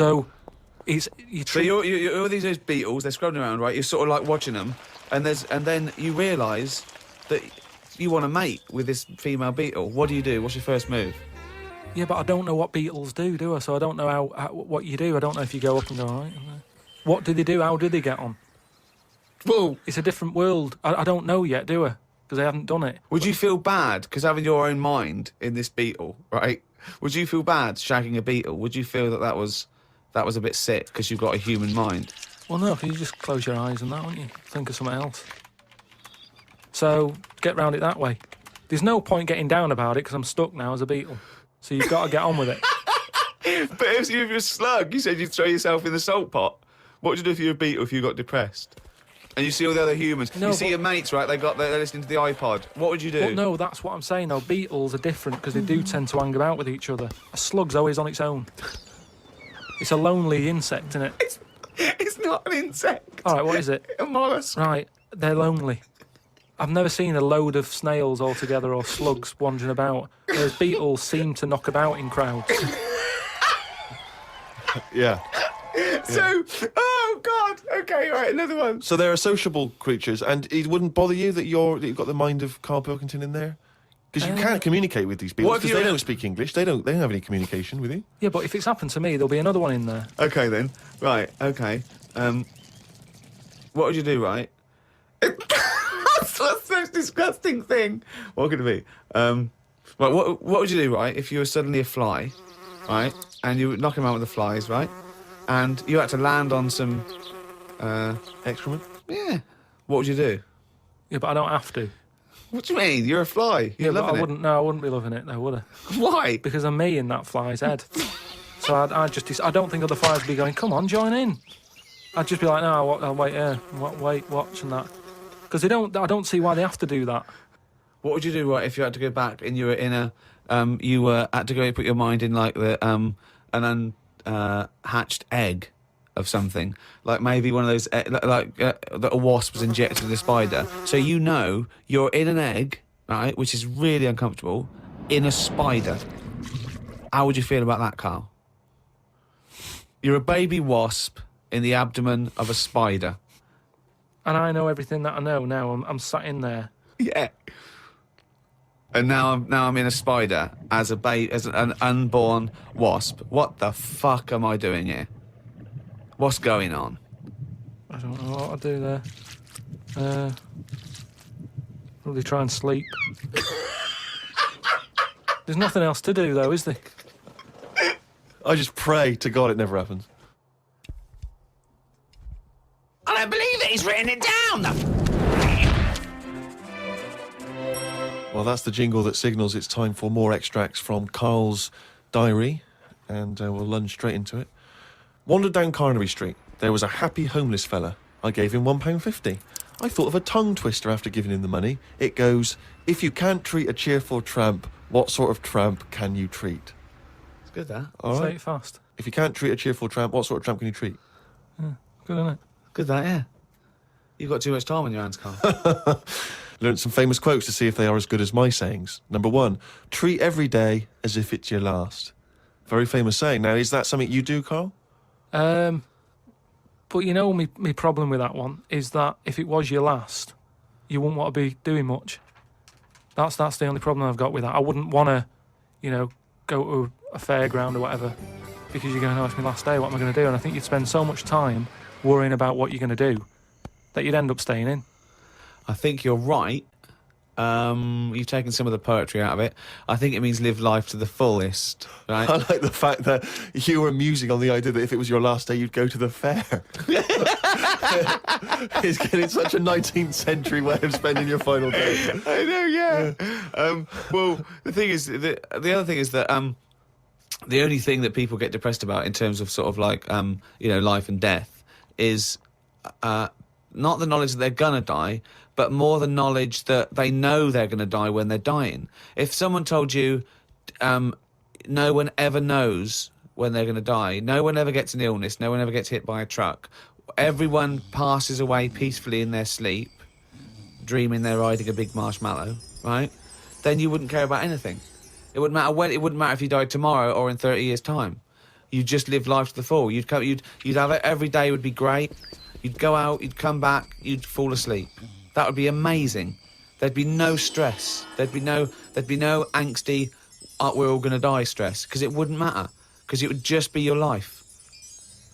So you So you're all these beetles, they're scrubbing around, right? You're sort of like watching them, and then you realise that you want to mate with this female beetle. What do you do? What's your first move? Yeah, but I don't know what beetles do I? So I don't know what you do. I don't know if you go up and go, all right. What do they do? How do they get on? Well, It's a different world. I don't know yet, do I? Because I haven't done it. would you feel bad because having your own mind in this beetle, right? Would you feel bad shagging a beetle? Would you feel that was a bit sick because you've got a human mind? Well, no, because you just close your eyes and that, won't you? Think of something else. So get round it that way. There's no point getting down about it because I'm stuck now as a beetle. So you've got to get on with it. But if you're a slug, you said you'd throw yourself in the salt pot. What would you do if you were a beetle if you got depressed? And you see all the other humans. No, you see your mates, right? They're listening to the iPod. What would you do? Well, no, that's what I'm saying. No, beetles are different because they do tend to hang about with each other. A slug's always on its own. It's a lonely insect, isn't it? It's not an insect. All right, what is it? A mollusk. Right, they're lonely. I've never seen a load of snails all together or slugs wandering about, whereas beetles seem to knock about in crowds. Yeah. So, oh God, okay, right, another one. So they're sociable creatures, and it wouldn't bother you that you've got the mind of Karl Pilkington in there? Because you can't communicate with these people, because they don't speak English. They don't have any communication with you. Yeah, but if it's happened to me, there'll be another one in there. Okay then, right, okay. What would you do, right? That's the most disgusting thing. What could it be? Right, what would you do, right, if you were suddenly a fly, right, and you were knocking around with the flies, right, and you had to land on some Excrement? Yeah. What would you do? Yeah, but I don't have to. What do you mean? You're a fly. You're Yeah, but loving I it. wouldn't. No, I wouldn't be loving it, though, would I? Why? Because I'm me in that fly's head. So I don't think other flies would be going, come on, join in. I'd just be like, no, I'll wait here, wait, watch and that. Because I don't see why they have to do that. What would you do, right, if you had to go back and you were in a, you had to go put your mind in like an unhatched egg of something, like maybe one of those, that a wasp was injected in a spider. So you know you're in an egg, right, which is really uncomfortable, in a spider. How would you feel about that, Karl? You're a baby wasp in the abdomen of a spider. And I know everything that I know now. I'm sat in there. Yeah. And now I'm in a spider as an unborn wasp. What the fuck am I doing here? What's going on? I don't know what I'll do there. Probably try and sleep. There's nothing else to do, though, is there? I just pray to God it never happens. I don't believe it. He's written it down. Well, that's the jingle that signals it's time for more extracts from Karl's diary, and we'll lunge straight into it. Wandered down Carnaby Street. There was a happy homeless fella. I gave him £1.50. I thought of a tongue twister after giving him the money. It goes, if you can't treat a cheerful tramp, what sort of tramp can you treat? It's good, that. All Say right. it fast. If you can't treat a cheerful tramp, what sort of tramp can you treat? Yeah, good, isn't it? Good, that, yeah. You've got too much time on your hands, Karl. Learned some famous quotes to see if they are as good as my sayings. Number 1, treat every day as if it's your last. Very famous saying. Now, is that something you do, Karl? But you know, my problem with that one is that if it was your last, you wouldn't want to be doing much. That's the only problem I've got with that. I wouldn't want to, go to a fairground or whatever because you're going, oh, it's my last day, what am I going to do? And I think you'd spend so much time worrying about what you're going to do that you'd end up staying in. I think you're right. You've taken some of the poetry out of it. I think it means live life to the fullest, right? I like the fact that you were musing on the idea that if it was your last day, you'd go to the fair. It's getting such a 19th century way of spending your final day. I know, yeah. Well, the thing is, the other thing is that the only thing that people get depressed about in terms of sort of like, life and death is not the knowledge that they're gonna die, but more the knowledge that they know they're going to die when they're dying. If someone told you no one ever knows when they're going to die, no one ever gets an illness, no one ever gets hit by a truck, everyone passes away peacefully in their sleep, dreaming they're riding a big marshmallow, right? Then you wouldn't care about anything. It wouldn't matter when. It wouldn't matter if you died tomorrow or in 30 years' time. You'd just live life to the full. You'd have it every day would be great. You'd go out, you'd come back, you'd fall asleep. That would be amazing. There'd be no stress. There'd be no angsty, we're all going to die stress, because it wouldn't matter, because it would just be your life.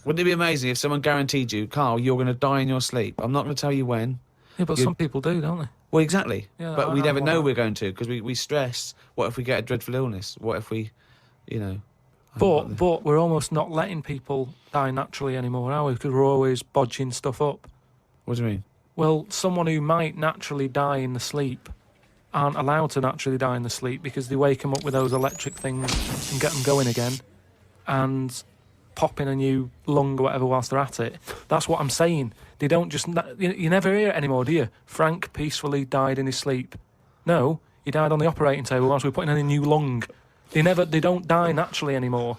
Wouldn't it be amazing if someone guaranteed you, Carl, you're going to die in your sleep? I'm not going to tell you when. Yeah, but some people do, don't they? Well, exactly. Yeah, but we I never want know that. we're going to, because we stress. What if we get a dreadful illness? What if we, you know... But we're almost not letting people die naturally anymore, are we? Because we're always bodging stuff up. What do you mean? Well, someone who might naturally die in the sleep aren't allowed to naturally die in the sleep because they wake them up with those electric things and get them going again and pop in a new lung or whatever whilst they're at it. That's what I'm saying. They don't just... You never hear it anymore, do you? Frank peacefully died in his sleep. No, he died on the operating table whilst we were putting in a new lung. They don't die naturally anymore.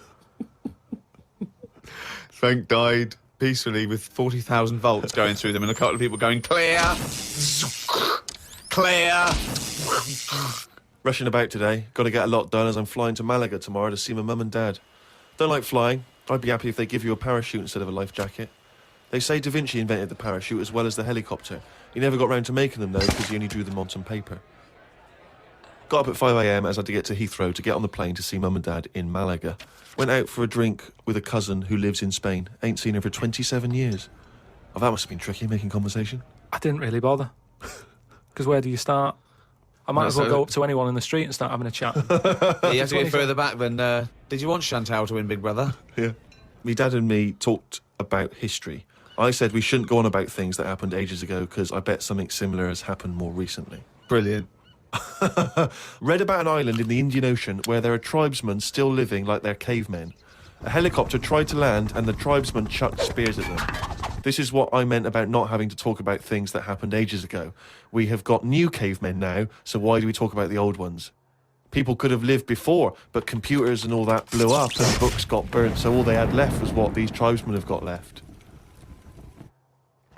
Frank died peacefully with 40,000 volts going through them and a couple of people going, clear! Clear! Rushing about today. Got to get a lot done as I'm flying to Malaga tomorrow to see my mum and dad. Don't like flying. I'd be happy if they give you a parachute instead of a life jacket. They say Da Vinci invented the parachute as well as the helicopter. He never got round to making them, though, because he only drew them on some paper. Got up at 5 a.m. as I had to get to Heathrow to get on the plane to see mum and dad in Malaga. Went out for a drink with a cousin who lives in Spain. Ain't seen her for 27 years. Oh, that must have been tricky, making conversation. I didn't really bother. Because where do you start? I might as well so- go up to anyone in the street and start having a chat. You have to go further back than... did you want Chantal to win Big Brother? Yeah. Me dad and me talked about history. I said we shouldn't go on about things that happened ages ago because I bet something similar has happened more recently. Brilliant. Read about an island in the Indian Ocean where there are tribesmen still living like they're cavemen. A helicopter tried to land and the tribesmen chucked spears at them. This is what I meant about not having to talk about things that happened ages ago. We have got new cavemen now, so why do we talk about the old ones? People could have lived before, but computers and all that blew up and books got burnt, so all they had left was what these tribesmen have got left.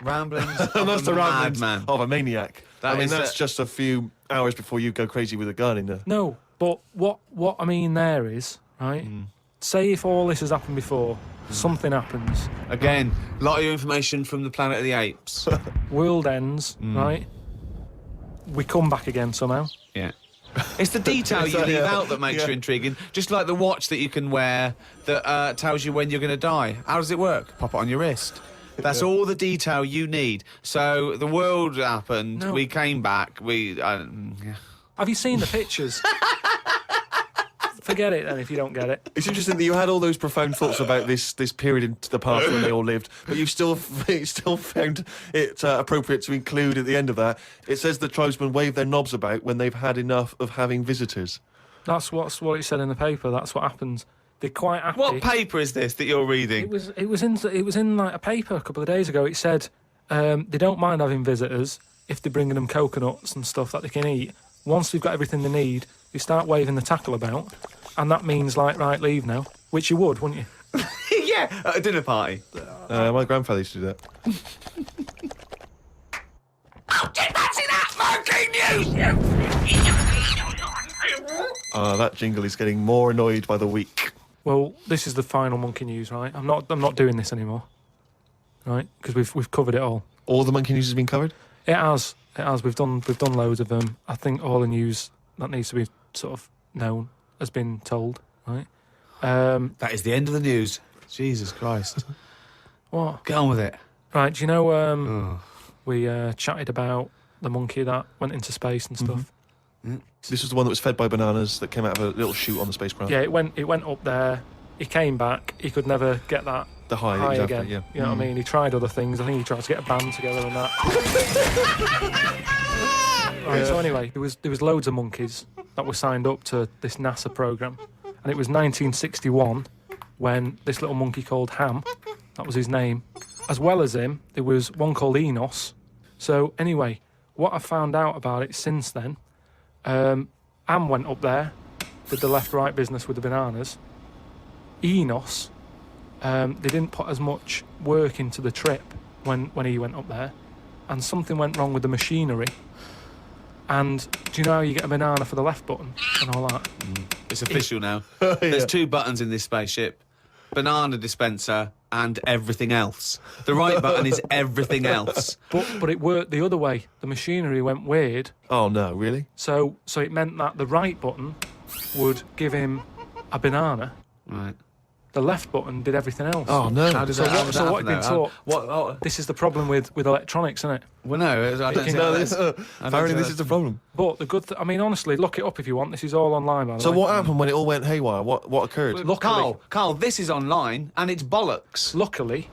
Ramblings And that's the ramblings madman. of a maniac. That I mean, is that's just a few hours before you go crazy with a gun in the... No, but what I mean there is, right, say if all this has happened before, something happens, Again, a lot of information from the Planet of the Apes. world ends, right, we come back again somehow. Yeah. It's the detail you leave out that makes you intriguing. Just like the watch that you can wear that tells you when you're going to die. How does it work? Pop it on your wrist. That's all the detail you need. So the world happened, No. we came back, yeah. Have you seen the pictures? Forget it then if you don't get it. It's interesting that you had all those profound thoughts about this period into the past when they all lived, but you've still found it appropriate to include at the end of that. It says the tribesmen wave their knobs about when they've had enough of having visitors. That's what it said in the paper. That's what happens. They're quite happy. What paper is this that you're reading? It was in like a paper a couple of days ago. It said they don't mind having visitors if they're bringing them coconuts and stuff that they can eat. Once they've got everything they need, they start waving the tackle about, and that means like right, leave now, which you would, wouldn't you? Yeah, at a dinner party. My grandfather used to do that. Did fancy that monkey news? That jingle is getting more annoyed by the week. Well, this is the final monkey news, right? I'm not doing this anymore, right? Because we've covered it all. All the monkey news has been covered? It has. We've done loads of them. I think all the news that needs to be sort of known has been told, right? That is the end of the news. Jesus Christ. What? Get on with it. Right? Do you know we chatted about the monkey that went into space and stuff? This was the one that was fed by bananas that came out of a little chute on the spacecraft. Yeah, it went up there. He came back. He could never get that The high, high exactly, again. yeah. You know what I mean? He tried other things. I think he tried to get a band together and that. Right. So anyway, there was loads of monkeys that were signed up to this NASA program, and it was 1961 when this little monkey called Ham, that was his name, as well as him, there was one called Enos. So anyway, what I found out about it since then, Ham went up there, did the left-right business with the bananas. Enos, they didn't put as much work into the trip when he went up there, and something went wrong with the machinery. And do you know how you get a banana for the left button and all that? It's official now. There's two buttons in this spaceship. banana dispenser, and everything else. The right button is everything else. But it worked the other way. The machinery went weird. Oh no, really? So it meant that the right button would give him a banana. Right. The left button did everything else. Oh no. How does So that, how what, does so that what happen had been though? taught? What? This is the problem with electronics, isn't it? Well, no, I don't think No, that's- I don't apparently think this is the problem. But the good I mean, honestly, look it up if you want. This is all online, by the So way. what happened when it all went haywire? What occurred? Luckily, Carl, this is online and it's bollocks. luckily,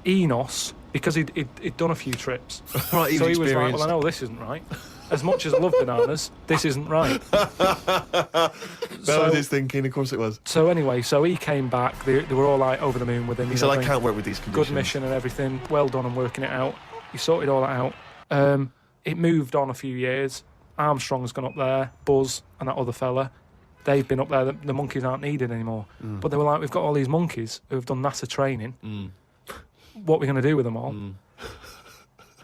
Enos, because he'd done a few trips, Right, he's so he was like, experienced. well, I know this isn't right. As much as I love bananas, this isn't right. That was his thinking. Of course it was. So anyway, so he came back. They were all like over the moon with him. He you said, know, "I going, can't work with these conditions." good mission and everything. Well done on working it out. He sorted all that out. It moved on a few years. Armstrong's gone up there. Buzz and that other fella, they've been up there. The monkeys aren't needed anymore. But they were like, we've got all these monkeys who have done NASA training. What are we going to do with them all?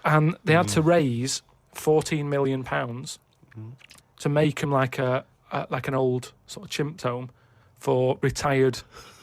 And they had to raise £14 million to make him like an old sort of chimp home for retired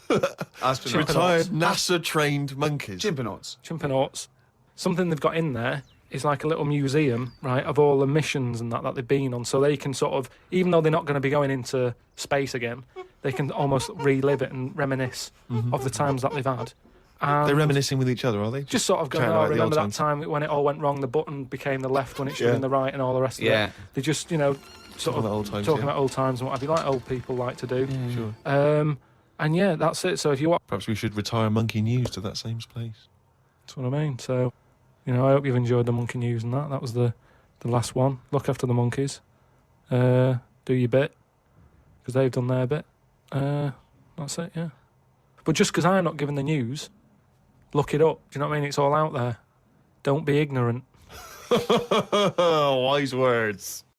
Astronauts. Retired NASA-trained monkeys. chimpanauts. Something they've got in there is like a little museum, right, of all the missions and that they've been on, so they can sort of, even though they're not going to be going into space again, they can almost relive it and reminisce of the times that they've had. And They're reminiscing with each other, are they? just sort of going, chatting oh, about the remember old that time when it all went wrong, the button became the left when it should have Yeah. been the right and all the rest of Yeah. it. They just, you know, sort Talking of about old times, talking yeah. about old times and what have you, like old people like to do. Sure. And yeah, that's it. So if you want, Perhaps we should retire Monkey News to that same place. that's what I mean. So, you know, I hope you've enjoyed the monkey news and that. That was the last one. Look after the monkeys. Do your bit, because they've done their bit. That's it, yeah. But just because I'm not giving the news, look it up. Do you know what I mean? It's all out there. Don't be ignorant. Wise words.